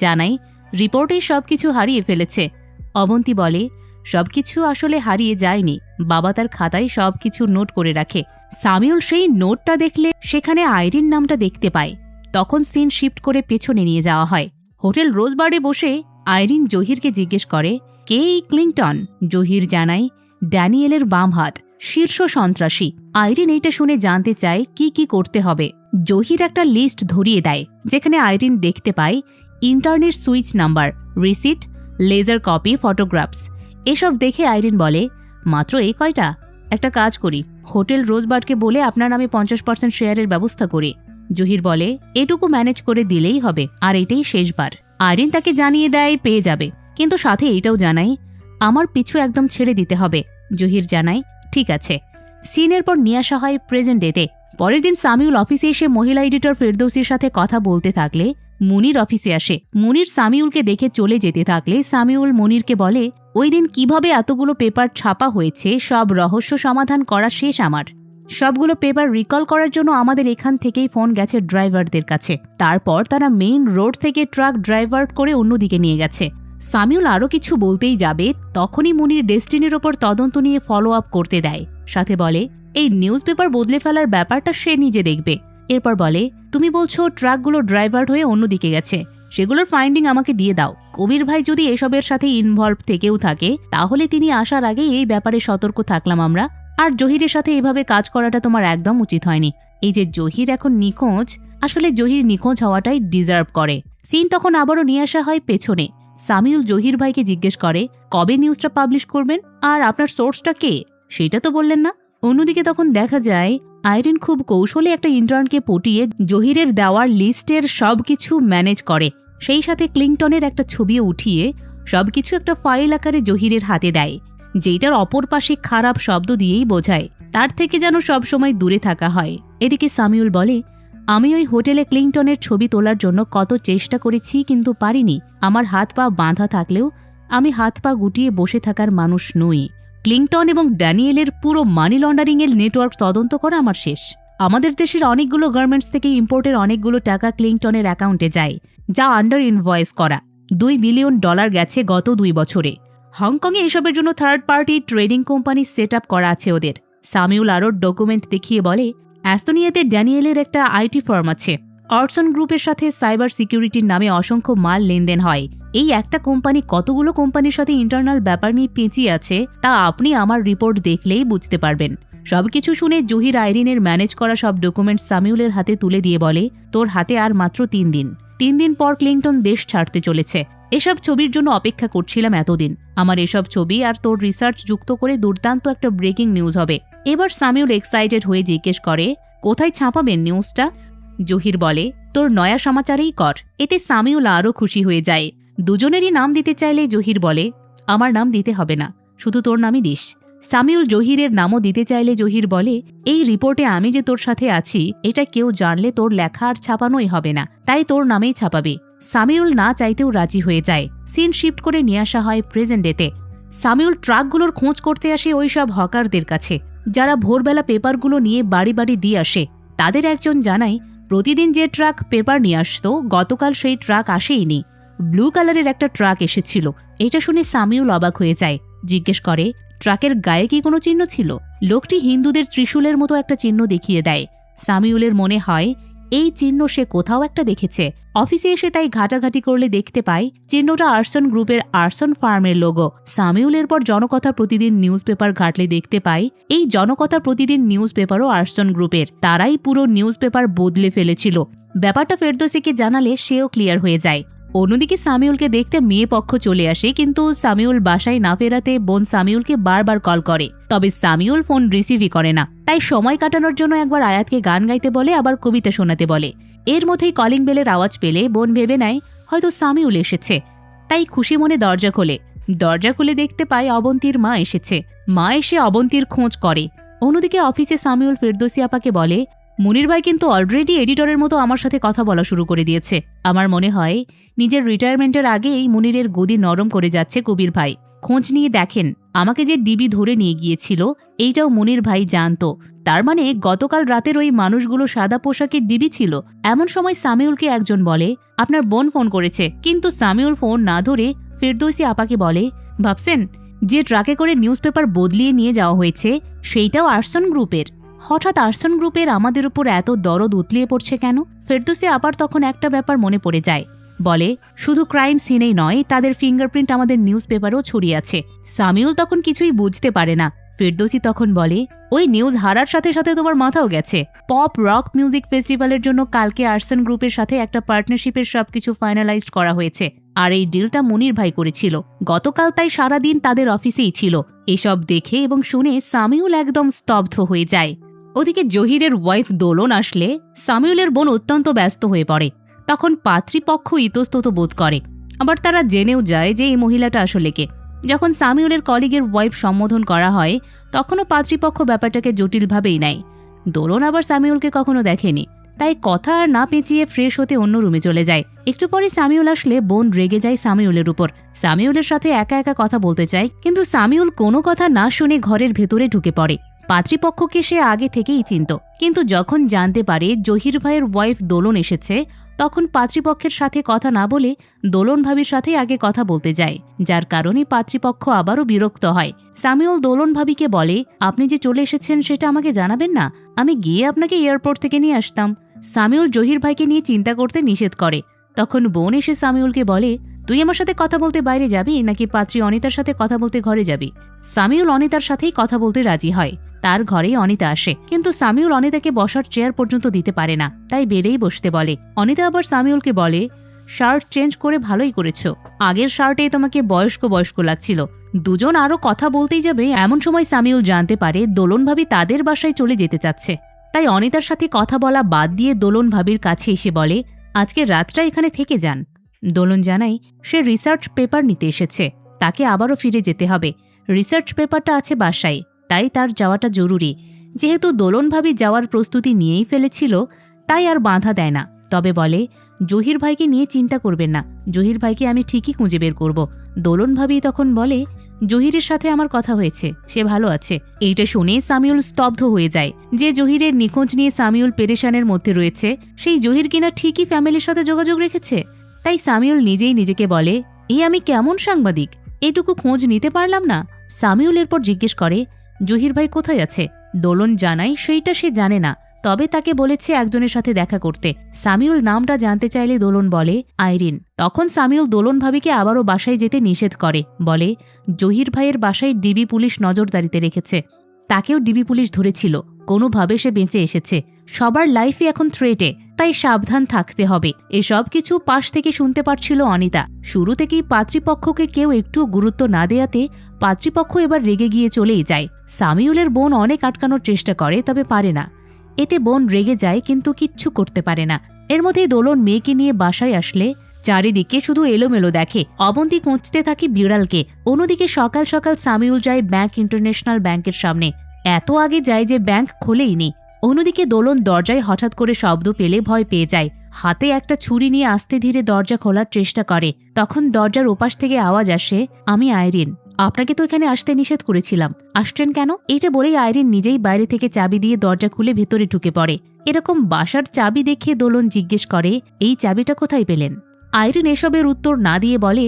জানাই রিপোর্টের সবকিছু হারিয়ে ফেলেছে। অবন্তী বলে, সবকিছু আসলে হারিয়ে যায়নি, বাবা তার খাতায় সবকিছু নোট করে রাখে। সামিউল সেই নোটটা দেখলে সেখানে আইরিন নামটা দেখতে পায়। তখন সিন শিফট করে পেছনে নিয়ে যাওয়া হয়। হোটেল রোজবারে বসে আইরিন জহিরকে জিজ্ঞেস করে, কে এই ক্লিংটন? জহির জানায়, ড্যানিয়েলের বাম হাত, শীর্ষ সন্ত্রাসী। আইরিন এইটা শুনে জানতে চায় কি কি করতে হবে। জহির একটা লিস্ট ধরিয়ে দেয়, যেখানে আইরিন দেখতে পায় internet switch number, receipt, ledger copy, photographs. এসব দেখে আইরিন বলে, মাত্র এই কয়টা? একটা কাজ করি, হোটেল রোজবার্ডকে বলে আপনার নামে 50% শেয়ারের ব্যবস্থা করি। জহির বলে এটুকু ম্যানেজ করে দিলেই হবে, আর এটাই শেষবার। আইরিন তাকে জানিয়ে দেয় পেয়ে যাবে, কিন্তু সাথে এইটাও জানায় আমার পিছু একদম ছেড়ে দিতে হবে। জহির জানায় ঠিক আছে। সিনের পর নিয়ে আসা হয় প্রেজেন্ট ডেতে। পরের দিন সামিউল অফিসে এসে মহিলা এডিটর ফেরদৌসির সাথে কথা বলতে থাকলে মুনির অফিসে আসে। মুনির সামিউলকে দেখে চলে যেতে থাকলে সামিউল মুনিরকে বলে ওই দিন কিভাবে এতগুলো পেপার ছাপা হয়েছে সব রহস্য সমাধান করা শেষ আমার। সবগুলো পেপার রিকল করার জন্য আমাদের এখান থেকেই ফোন গেছে ড্রাইভারদের কাছে। তারপর তারা মেইন রোড থেকে ট্রাক ড্রাইভার করে অন্যদিকে নিয়ে গেছে। সামিউল আরও কিছু বলতেই যাবে তখনই মুনির ডেস্টিনির ওপর তদন্ত নিয়ে ফলো আপ করতে দেয়। সাথে বলে এই নিউজ পেপার বদলে ফেলার ব্যাপারটা সে নিজে দেখবে। এরপর বলে তুমি বলছো ট্রাকগুলো ড্রাইভার হয়ে অন্যদিকে গেছে, সেগুলোর ফাইন্ডিং আমাকে দিয়ে দাও। কবির ভাই যদি এসবের সাথে ইনভলভ থেকেও থাকে তাহলে তিনি আসার আগে এই ব্যাপারে সতর্ক থাকলাম আমরা। আর জহিরের সাথে এভাবে কাজ করাটা তোমার একদম উচিত হয়নি। এই যে জহির এখন নিখোঁজ, আসলে জহির নিখোঁজ হওয়াটাই ডিজার্ভ করে। সিন তখন আবারও নিয়ে আসা হয় পেছনে। সামিউল জহির ভাইকে জিজ্ঞেস করে কবে নিউজটা পাবলিশ করবেন, আর আপনার সোর্সটা কে সেটা তো বললেন না। অন্যদিকে তখন দেখা যায় আইরিন খুব কৌশলে একটা ইন্টার্নকে পটিয়ে জহিরের দেওয়ার লিস্টের সবকিছু ম্যানেজ করে। সেই সাথে ক্লিংটনের একটা ছবিও উঠিয়ে সবকিছু একটা ফাইল আকারে জহিরের হাতে দেয়, যেটার অপর পাশে খারাপ শব্দ দিয়েই বোঝায় তার থেকে যেন সবসময় দূরে থাকা হয়। এদিকে সামিউল বলে আমি ওই হোটেলে ক্লিংটনের ছবি তোলার জন্য কত চেষ্টা করেছি কিন্তু পারিনি। আমার হাত পা বাঁধা থাকলেও আমি হাত পা গুটিয়ে বসে থাকার মানুষ নই। ক্লিংটন এবং ড্যানিয়েলের পুরো মানি লন্ডারিংয়ের নেটওয়ার্ক তদন্ত করা আমার শেষ। আমাদের দেশের অনেকগুলো গার্মেন্টস থেকে ইম্পোর্টের অনেকগুলো টাকা ক্লিংটনের অ্যাকাউন্টে যায়, যা আন্ডার ইনভয়েস করা। $2 মিলিয়ন গেছে গত 2 বছরে। হংকংয়ে এসবের জন্য third party trading company set up করা আছে ওদের। সামিউল আরও ডকুমেন্ট দেখিয়ে বলে অ্যাস্তোনিয়াতে ড্যানিয়েলের একটা আইটি ফার্ম আছে। অর্সন গ্রুপের সাথে সাইবার সিকিউরিটির নামে অসংখ্য মাল লেনদেন হয়। এই একটা কোম্পানি কতগুলো কোম্পানির সাথে ইন্টারনাল ব্যাপার নিয়ে পেঁচিয়ে আছে তা আপনি আমার রিপোর্ট দেখলেই বুঝতে পারবেন। সবকিছু শুনে জহির আইরিনের ম্যানেজ করা সব ডকুমেন্ট সামিউলের হাতে তুলে দিয়ে বলে তোর হাতে আর মাত্র 3 দিন। 3 দিন পর ক্লিংটন দেশ ছাড়তে চলেছে। এসব ছবির জন্য অপেক্ষা করছিলাম এতদিন। আমার এসব ছবি আর তোর রিসার্চ যুক্ত করে দুর্দান্ত একটা ব্রেকিং নিউজ হবে। এবার সামিউল এক্সাইটেড হয়ে জিজ্ঞেস করে কোথায় ছাপাবেন নিউজটা? জহির বলে তোর নয়া সমাচারেই কর। এতে সামিউল আরও খুশি হয়ে যায়। দুজনেরই নাম দিতে চাইলে জহির বলে আমার নাম দিতে হবে না, শুধু তোর নামই দিস। সামিউল জহিরের নামও দিতে চাইলে জহির বলে এই রিপোর্টে আমি যে তোর সাথে আছি এটা কেউ জানলে তোর লেখা আর ছাপানোই হবে না, তাই তোর নামেই ছাপাবে। সামিউল না চাইতেও রাজি হয়ে যায়। সিন শিফট করে নিয়ে আসা হয় প্রেজেন্ট ডেতে। সামিউল ট্রাকগুলোর খোঁজ করতে আসে ওই সব হকারদের কাছে যারা ভোরবেলা পেপারগুলো নিয়ে বাড়ি বাড়ি দিয়ে আসে। তাদের একজন জানায় প্রতিদিন যে ট্রাক পেপার নিয়ে আসতো গতকাল সেই ট্রাক আসেইনি। ব্লু কালারের একটা ট্রাক এসেছিল। এটা শুনে সামিউল অবাক হয়ে যায়। জিজ্ঞেস করে ট্রাকের গায়ে কি কোনো চিহ্ন ছিল? লোকটি হিন্দুদের ত্রিশূলের মতো একটা চিহ্ন দেখিয়ে দেয়। সামিউলের মনে হয় এই চিহ্ন সে কোথাও একটা দেখেছে। অফিসে এসে তাই ঘাটাঘাটি করলে দেখতে পায় চিহ্নটা আর্সন গ্রুপের আর্সন ফার্মের লোগো। সামিউলের পর জনকথা প্রতিদিন নিউজ পেপার ঘাটলে দেখতে পায় এই জনকথা প্রতিদিন নিউজ পেপারও আর্সন গ্রুপের। তারাই পুরো নিউজ পেপার বদলে ফেলেছিল। ব্যাপারটা ফেরদৌসিকে জানালে সেও ক্লিয়ার হয়ে যায়। অন্যদিকে সামিউলকে দেখতে মেয়ে পক্ষ চলে আসে, কিন্তু সামিউল বাসায় না ফেরাতে বোন সামিউলকে বারবার কল করে, তবে সামিউল ফোন রিসিভই করে না। তাই সময় কাটানোর জন্য একবার আয়াতকে গান গাইতে বলে, আবার কবিতা শোনাতে বলে। এর মধ্যেই কলিং বেলের আওয়াজ পেলে বোন ভেবে নেয় হয়তো সামিউল এসেছে, তাই খুশি মনে দরজা খোলে। দরজা খুলে দেখতে পায় অবন্তীর মা এসেছে। মা এসে অবন্তীর খোঁজ করে। অন্যদিকে অফিসে সামিউল ফেরদৌসি আপাকে বলে মুনির ভাই কিন্তু অলরেডি এডিটরের মতো আমার সাথে কথা বলা শুরু করে দিয়েছে। আমার মনে হয় নিজের রিটায়ারমেন্টের আগেই মুনিরের গদি নরম করে যাচ্ছে কবির ভাই। খোঁজ নিয়ে দেখেন আমাকে যে ডিবি ধরে নিয়ে গিয়েছিল এইটাও মুনির ভাই জানতো। তার মানে গতকাল রাতের ওই মানুষগুলো সাদা পোশাকের ডিবি ছিল। এমন সময় সামিউলকে একজন বলে আপনার বোন ফোন করেছে, কিন্তু সামিউল ফোন না ধরে ফেরদৌসি আপাকে বলে ভাবছেন যে ট্রাকে করে নিউজ পেপার বদলিয়ে নিয়ে যাওয়া হয়েছে সেইটাও আর্সন গ্রুপের। হঠাৎ আর্সন গ্রুপের আমাদের উপর এত দরদ উতলিয়ে পড়ছে কেন? ফেরদৌসি আপার তখন একটা ব্যাপার মনে পড়ে যায়। বলে শুধু ক্রাইম সিনেই নয়, তাদের ফিঙ্গারপ্রিন্ট আমাদের নিউজ পেপারেও ছড়িয়ে আছে। সামিউল তখন কিছুই বুঝতে পারে না। ফেরদৌসি তখন বলে ওই নিউজ হারার সাথে সাথে তোমার মাথাও গেছে। পপ রক মিউজিক ফেস্টিভ্যালের জন্য কালকে আর্সন গ্রুপের সাথে একটা পার্টনারশিপের সবকিছু ফাইনালাইজড করা হয়েছে, আর এই ডিলটা মুনির ভাই করেছিল। গতকাল তাই সারাদিন তাদের অফিসেই ছিল। এসব দেখে এবং শুনে সামিউল একদম স্তব্ধ হয়ে যায়। ওদিকে জহিরের ওয়াইফ দোলন আসলে সামিউলের বোন অত্যন্ত ব্যস্ত হয়ে পড়ে। তখন পাত্রীপক্ষ ইতস্তত বোধ করে, আবার তারা জেনেও যায় যে এই মহিলাটা আসলে কে। যখন সামিউলের কলিগের ওয়াইফ সম্বোধন করা হয় তখনও পাত্রীপক্ষ ব্যাপারটাকে জটিলভাবেই নেয়। দোলন আবার সামিউলকে কখনো দেখেনি, তাই কথা আর না পেঁচিয়ে ফ্রেশ হতে অন্য রুমে চলে যায়। একটু পরে সামিউল আসলে বোন রেগে যায় সামিউলের উপর। সামিউলের সাথে একা একা কথা বলতে চায়, কিন্তু সামিউল কোনো কথা না শুনে ঘরের ভেতরে ঢুকে পড়ে। পাত্রীপক্ষকে সে আগে থেকেই চিনত, কিন্তু যখন জানতে পারে জহির ভাইয়ের ওয়াইফ দোলন এসেছে তখন পাত্রীপক্ষের সাথে কথা না বলে দোলন ভাবির সাথে আগে কথা বলতে যায়, যার কারণে পাত্রীপক্ষ আবারও বিরক্ত হয়। সামিউল দোলন ভাবিকে বলে, আপনি যে চলে এসেছেন সেটা আমাকে জানাবেন না? আমি গিয়ে আপনাকে এয়ারপোর্ট থেকে নিয়ে আসতাম। সামিউল জহির ভাইকে নিয়ে চিন্তা করতে নিষেধ করে। তখন বোন এসে সামিউলকে বলে, তুই আমার সাথে কথা বলতে বাইরে যাবি নাকি পাত্রী অনিতার সাথে কথা বলতে ঘরে যাবি? সামিউল অনিতার সাথেই কথা বলতে রাজি হয়। তার ঘরেই অনিতা আসে, কিন্তু সামিউল অনিতাকে বসার চেয়ার পর্যন্ত দিতে পারে না, তাই বেড়েই বসতে বলে। অনিতা আবার সামিউলকে বলে, শার্ট চেঞ্জ করে ভালোই করেছো, আগের শার্টেই তোমাকে বয়স্ক বয়স্ক লাগছিল। দুজন আরও কথা বলতেই যাবে এমন সময় সামিউল জানতে পারে দোলন ভাবি তাদের বাসায় চলে যেতে চাচ্ছে। তাই অনিতার সাথে কথা বলা বাদ দিয়ে দোলন ভাবির কাছে এসে বলে, আজকে রাতটা এখানে থেকে যান। দোলন জানায় সে রিসার্চ পেপার নিতে এসেছে, তাকে আবারও ফিরে যেতে হবে। রিসার্চ পেপারটা আছে বাসায়, তাই তার যাওয়াটা জরুরি। যেহেতু দোলন ভাবি যাওয়ার প্রস্তুতি নিয়েই ফেলেছিল, তাই আর বাধা দেয় না, তবে বলে, জহির ভাইকে নিয়ে চিন্তা করবেন না, জহির ভাইকে আমি ঠিকই খুঁজে বের করব। দোলন ভাবি তখন বলে, জহিরের সাথে আমার কথা হয়েছে, সে ভালো আছে। এইটা শুনে সামিউল স্তব্ধ হয়ে যায়। যে জহিরের নিখোঁজ নিয়ে সামিউল পেরেশানের মধ্যে রয়েছে, সেই জহির কিনা ঠিকই ফ্যামিলির সাথে যোগাযোগ রেখেছে। তাই সামিউল নিজেই নিজেকে বলে, এই আমি কেমন সাংবাদিক, এটুকু খোঁজ নিতে পারলাম না। সামিউল এরপর জিজ্ঞেস করে, জহির ভাই কোথায় আছে? দোলন জানায় সেইটা সে জানে না, তবে তাকে বলেছে একজনের সাথে দেখা করতে। সামিউল নামটা জানতে চাইলে দোলন বলে, আইরিন। তখন সামিউল দোলন ভাবিকে আবারও বাসায় যেতে নিষেধ করে, বলে, জহির ভাইয়ের বাসায় ডিবি পুলিশ নজরদারিতে রেখেছে, তাকেও ডিবি পুলিশ ধরেছিল, কোনোভাবে সে বেঁচে এসেছে। সবার লাইফই এখন থ্রেটে, তাই সাবধান থাকতে হবে। এসব কিছু পাশ থেকে শুনতে পারছিল অনিতা। শুরু থেকেই পাত্রীপক্ষকে কেউ একটু গুরুত্ব না দেয়াতে পাত্রীপক্ষ এবার রেগে গিয়ে চলেই যায়। সামিউলের বোন অনেক আটকানোর চেষ্টা করে, তবে পারে না। এতে বোন রেগে যায়, কিন্তু কিচ্ছু করতে পারে না। এর মধ্যেই দোলন মেয়েকে নিয়ে বাসায় আসলে চারিদিকে শুধু এলোমেলো দেখে। অবন্তী খুঁজতে থাকে বিড়ালকে। অন্যদিকে সকাল সকাল সামিউল যায় ব্যাংক ইন্টারন্যাশনাল ব্যাংকের সামনে। এত আগে যায় যে ব্যাংক খোলেইনি। অন্যদিকে দোলন দরজায় হঠাৎ করে শব্দ পেলে ভয় পেয়ে যায়। হাতে একটা ছুরি নিয়ে আস্তে ধীরে দরজা খোলার চেষ্টা করে। তখন দরজার ওপাশ থেকে আওয়াজ আসে, আমি আইরিন, আপনাকে তো এখানে আসতে নিষেধ করেছিলাম, আসছেন কেন? এইটা বলেই আইরিন নিজেই বাইরে থেকে চাবি দিয়ে দরজা খুলে ভেতরে ঢুকে পড়ে। এরকম বাসার চাবি দেখে দোলন জিজ্ঞেস করে, এই চাবিটা কোথায় পেলেন? আইরিন এসবের উত্তর না দিয়ে বলে,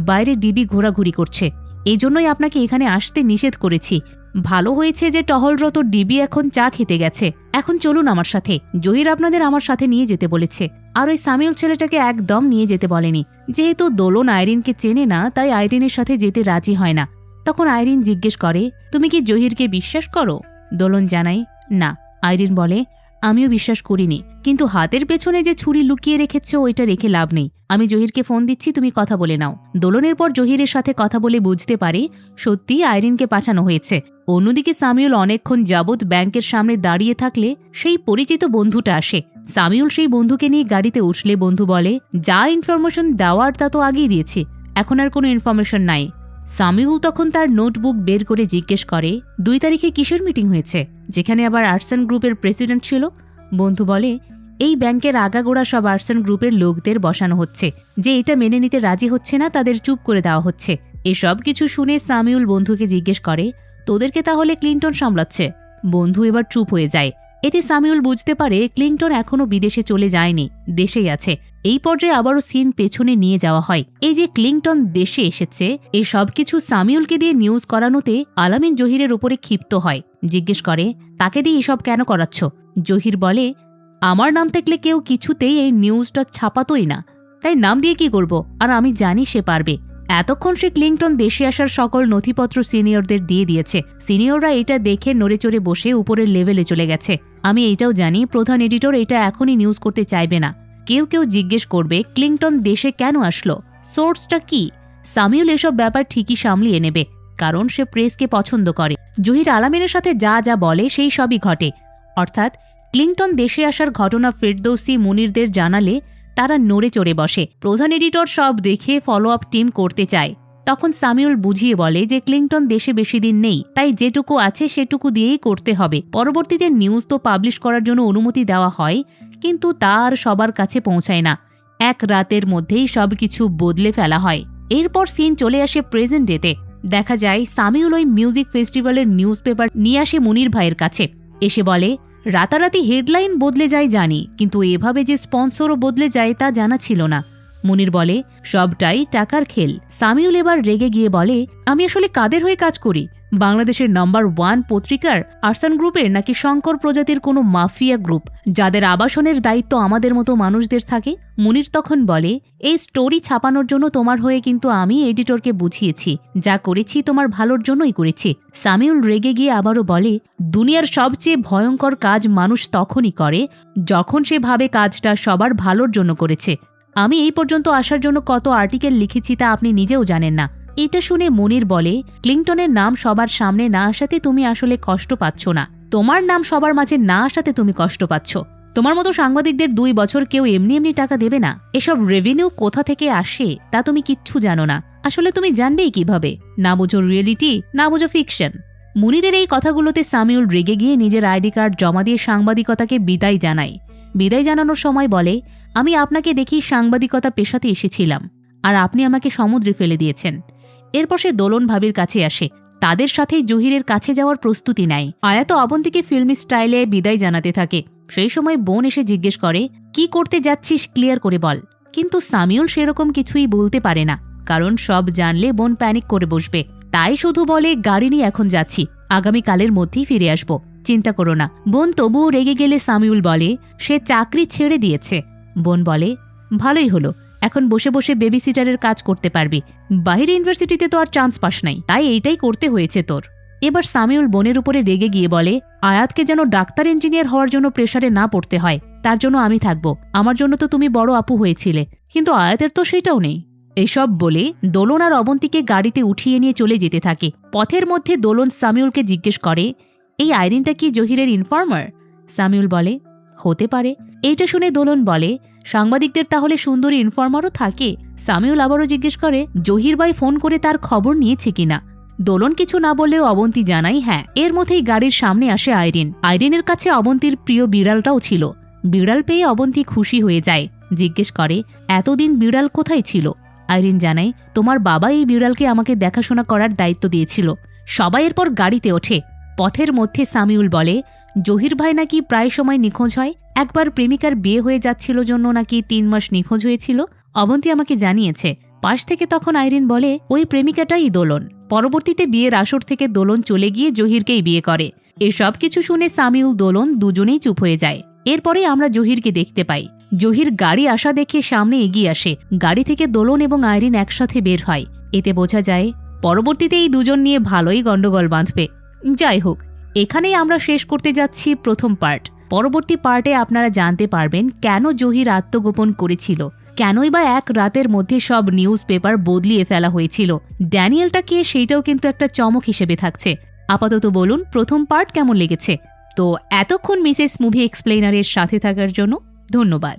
বাইরে ডিবি ঘোরাঘুরি করছে, এই জন্যই আপনাকে এখানে আসতে নিষেধ করেছি। ভালো হয়েছে যে টহলরত ডিবি এখন চা খেতে গেছে। এখন চলুন আমার সাথে, জহির আপনাদের আমার সাথে নিয়ে যেতে বলেছে। আর ওই সামিউল ছেলেটাকে একদম নিয়ে যেতে বলেনি। যেহেতু দোলন আইরিনকে চেনে না, তাই আইরিনের সাথে যেতে রাজি হয় না। তখন আইরিন জিজ্ঞেস করে, তুমি কি জহিরকে বিশ্বাস করো? দোলন জানায়, না। আইরিন বলে, আমিও বিশ্বাস করিনি, কিন্তু হাতের পেছনে যে ছুরি লুকিয়ে রেখেছ ওইটা রেখে লাভ নেই। আমি জহিরকে ফোন দিচ্ছি, তুমি কথা বলে নাও। দোলনের পর জহিরের সাথে কথা বলে বুঝতে পারে সত্যিই আইরিনকে পাঠানো হয়েছে। অন্যদিকে সামিউল অনেকক্ষণ যাবৎ ব্যাংকের সামনে দাঁড়িয়ে থাকলে সেই পরিচিত বন্ধুটা আসে। সামিউল সেই বন্ধুকে নিয়ে গাড়িতে উঠলে বন্ধু বলে, যা ইনফরমেশন দেওয়ার তা তো আগেই দিয়েছি, এখন আর কোনো ইনফরমেশন নাই। সামিউল তখন তার নোটবুক বের করে জিজ্ঞেস করে, 2 তারিখে কিসের মিটিং হয়েছে, যেখানে আবার আর্টসন গ্রুপের প্রেসিডেন্ট ছিল? বন্ধু বলে, এই ব্যাংকের আগাগোড়া সব আর্টসন গ্রুপের লোকদের বসানো হচ্ছে, যে এটা মেনে নিতে রাজি হচ্ছে না তাদের চুপ করে দেওয়া হচ্ছে। এসব কিছু শুনে সামিউল বন্ধুকে জিজ্ঞেস করে, তোদেরকে তাহলে ক্লিন্টন সামলাচ্ছে? বন্ধু এবার চুপ হয়ে যায়। এতে সামিউল বুঝতে পারে ক্লিন্টন এখনও বিদেশে চলে যায়নি, দেশেই আছে। এই পর্যায়ে আবারও সিন পেছনে নিয়ে যাওয়া হয়। এই যে ক্লিন্টন দেশে এসেছে, এই সব কিছু সামিউলকে দিয়ে নিউজ করানোতে আলামিন জহিরের উপরে ক্ষিপ্ত হয়। জিজ্ঞেস করে, তাকে দিয়ে এসব কেন করাচ্ছ? জহির বলে, আমার নাম থাকলে কেউ কিছুতেই এই নিউজটা ছাপাতোই না, তাই নাম দিয়ে কি করব, আর আমি জানি সে পারবে। এতক্ষণ সে ক্লিন্টন দেশে আসার সকল নথিপত্র সিনিয়রদের দিয়ে দিয়েছে। সিনিয়ররা এটা দেখে নড়ে চড়ে বসে উপরের লেভেলে চলে গেছে। আমি এইটাও জানি প্রধান এডিটর এটা এখনই নিউজ করতে চাইবে না। কেউ কেউ জিজ্ঞেস করবে ক্লিন্টন দেশে কেন আসলো, সোর্সটা কি? সামিউল এসব ব্যাপার ঠিকই সামলিয়ে নেবে, কারণ সে প্রেসকে পছন্দ করে। জহির আলামিনের সাথে যা যা বলে সেই সবই ঘটে। অর্থাৎ ক্লিংটন দেশে আসার ঘটনা ফেরদৌসি মুনিরদের জানালে তারা নড়ে চড়ে বসে। প্রধান এডিটর সব দেখে ফলো আপ টিম করতে চায়। তখন সামিউল বুঝিয়ে বলে যে ক্লিংটন দেশে বেশি দিন নেই, তাই যেটুকু আছে সেটুকু দিয়েই করতে হবে। পরবর্তীতে নিউজ তো পাবলিশ করার জন্য অনুমতি দেওয়া হয়, কিন্তু তা আর সবার কাছে পৌঁছায় না। এক রাতের মধ্যেই সবকিছু বদলে ফেলা হয়। এরপর সিন চলে আসে প্রেজেন্ট ডেতে। দেখা যায় সামিউল ওই মিউজিক ফেস্টিভ্যালের নিউজ পেপার নিয়ে আসে মুনির ভাইয়ের কাছে। এসে বলে, রাতারাতি হেডলাইন বদলে যায় জানি, কিন্তু এভাবে যে স্পন্সরও বদলে যায় তা জানা ছিল না। মুনির বলে, সবটাই টাকার খেল। সামিউল এবার রেগে গিয়ে বলে, আমি আসলে কাদের হয়ে কাজ করি? বাংলাদেশের নাম্বার 1 পত্রিকার আরসান গ্রুপের, নাকি শঙ্কর প্রজাতির কোনো মাফিয়া গ্রুপ যাদের আবাসনের দায়িত্ব আমাদের মতো মানুষদের থাকে? মুনির তখন বলে, এই স্টোরি ছাপানোর জন্য তোমার হয়ে কিন্তু আমি এডিটরকে বুঝিয়েছি, যা করেছি তোমার ভালোর জন্যই করেছি। সামিউল রেগে গিয়ে আবারও বলে, দুনিয়ার সবচেয়ে ভয়ঙ্কর কাজ মানুষ তখনই করে যখন সে ভাবে কাজটা সবার ভালোর জন্য করেছে। আমি এই পর্যন্ত আসার জন্য কত আর্টিকেল লিখেছি তা আপনি নিজেও জানেন না। এটা শুনে মুনির বলে, ক্লিংটনের নাম সবার সামনে না আসাতে তুমি আসলে কষ্ট পাচ্ছ না, তোমার নাম সবার মাঝে না আসাতে তুমি কষ্ট পাচ্ছ। তোমার মতো সাংবাদিকদের 2 বছর কেউ এমনি এমনি টাকা দেবে না। এসব রেভিনিউ কোথা থেকে আসে তা তুমি কিচ্ছু জানো না। আসলে তুমি জানবেই কিভাবে? না বুঝো রিয়েলিটি, না বুঝো ফিকশন। মুনিরের এই কথাগুলোতে সামিউল রেগে গিয়ে নিজের আইডি কার্ড জমা দিয়ে সাংবাদিকতাকে বিদায় জানায়। বিদায় জানানোর সময় বলে, আমি আপনাকে দেখি সাংবাদিকতা পেশাতে এসেছিলাম, আর আপনি আমাকে সমুদ্রে ফেলে দিয়েছেন। এরপর সে দোলন ভাবির কাছে আসে। তাদের সাথেই জহিরের কাছে যাওয়ার প্রস্তুতি নেয়। আয়াত অবন্তীকে ফিল্মি স্টাইলে বিদায় জানাতে থাকে। সেই সময় বোন এসে জিজ্ঞেস করে, কি করতে যাচ্ছিস ক্লিয়ার করে বল। কিন্তু সামিউল সেরকম কিছুই বলতে পারে না, কারণ সব জানলে বোন প্যানিক করে বসবে। তাই শুধু বলে, গাড়ি নিয়ে এখন যাচ্ছি, আগামীকালের মধ্যেই ফিরে আসবো, চিন্তা করো না। বোন তবুও রেগে গেলে সামিউল বলে, সে চাকরি ছেড়ে দিয়েছে। বোন বলে, ভালোই হলো, এখন বসে বসে বেবি সিটারের কাজ করতে পারবি। বাইরে ইউনিভার্সিটিতে তো আর চান্স পাস নাই, তাই এইটাই করতে হয়েছে তোর। এবার সামিউল বোনের উপরে রেগে গিয়ে বলে, আয়াতকে যেন ডাক্তার ইঞ্জিনিয়ার হওয়ার জন্য প্রেসারে না পড়তে হয়, তার জন্য আমি থাকবো। আমার জন্য তো তুমি বড় আপু হয়েছিলে, কিন্তু আয়াতের তো সেটাও নেই। এসব বলে দোলন আর অবন্তীকে গাড়িতে উঠিয়ে নিয়ে চলে যেতে থাকে। পথের মধ্যে দোলন সামিউলকে জিজ্ঞেস করে, এই আইরিনটা কি জহিরের ইনফর্মার? সামিউল বলে, হতে পারে। এইটা শুনে দোলন বলে, সাংবাদিকদের তাহলে সুন্দরী ইনফর্মারও থাকে? সামিউল আবারও জিজ্ঞেস করে, জহির ভাই ফোন করে তার খবর নিয়েছে কিনা। দোলন কিছু না বললেও অবন্তী জানাই হ্যাঁ। এর মধ্যেই গাড়ির সামনে আসে আইরিন। আইরিনের কাছে অবন্তীর প্রিয় বিড়ালটাও ছিল। বিড়াল পেয়ে অবন্তী খুশি হয়ে যায়। জিজ্ঞেস করে, এতদিন বিড়াল কোথায় ছিল? আইরিন জানায়, তোমার বাবা এই বিড়ালকে আমাকে দেখাশোনা করার দায়িত্ব দিয়েছিল। সবাই এরপর গাড়িতে ওঠে। পথের মধ্যে সামিউল বলে, জহির ভাই নাকি প্রায় সময় নিখোঁজ হয়। একবার প্রেমিকার বিয়ে হয়ে যাচ্ছিল জন্য নাকি 3 মাস নিখোঁজ হয়েছিল। অবন্তী আমাকে জানিয়েছে। পাশ থেকে তখন আইরিন বলে, ওই প্রেমিকাটাই দোলন। পরবর্তীতে বিয়ের আসর থেকে দোলন চলে গিয়ে জহিরকেই বিয়ে করে। এসব কিছু শুনে সামিউল দোলন দুজনেই চুপ হয়ে যায়। এরপরে আমরা জহিরকে দেখতে পাই। জহির গাড়ি আসা দেখে সামনে এগিয়ে আসে। গাড়ি থেকে দোলন এবং আইরিন একসাথে বের হয়। এতে বোঝা যায় পরবর্তীতে এই দুজন নিয়ে ভালোই গন্ডগোল বাঁধবে। যাই হোক, এখানেই আমরা শেষ করতে যাচ্ছি প্রথম পার্ট। পরবর্তী পার্টে আপনারা জানতে পারবেন কেন জহির আত্মগোপন করেছিল, কেনই বা এক রাতের মধ্যে সব নিউজ পেপার বদলিয়ে ফেলা হয়েছিল। ড্যানিয়েলটা কে সেইটাও কিন্তু একটা চমক হিসেবে থাকছে। আপাতত বলুন প্রথম পার্ট কেমন লেগেছে। তো এতক্ষণ মিসেস মুভি এক্সপ্লেইনারের সাথে থাকার জন্য ধন্যবাদ।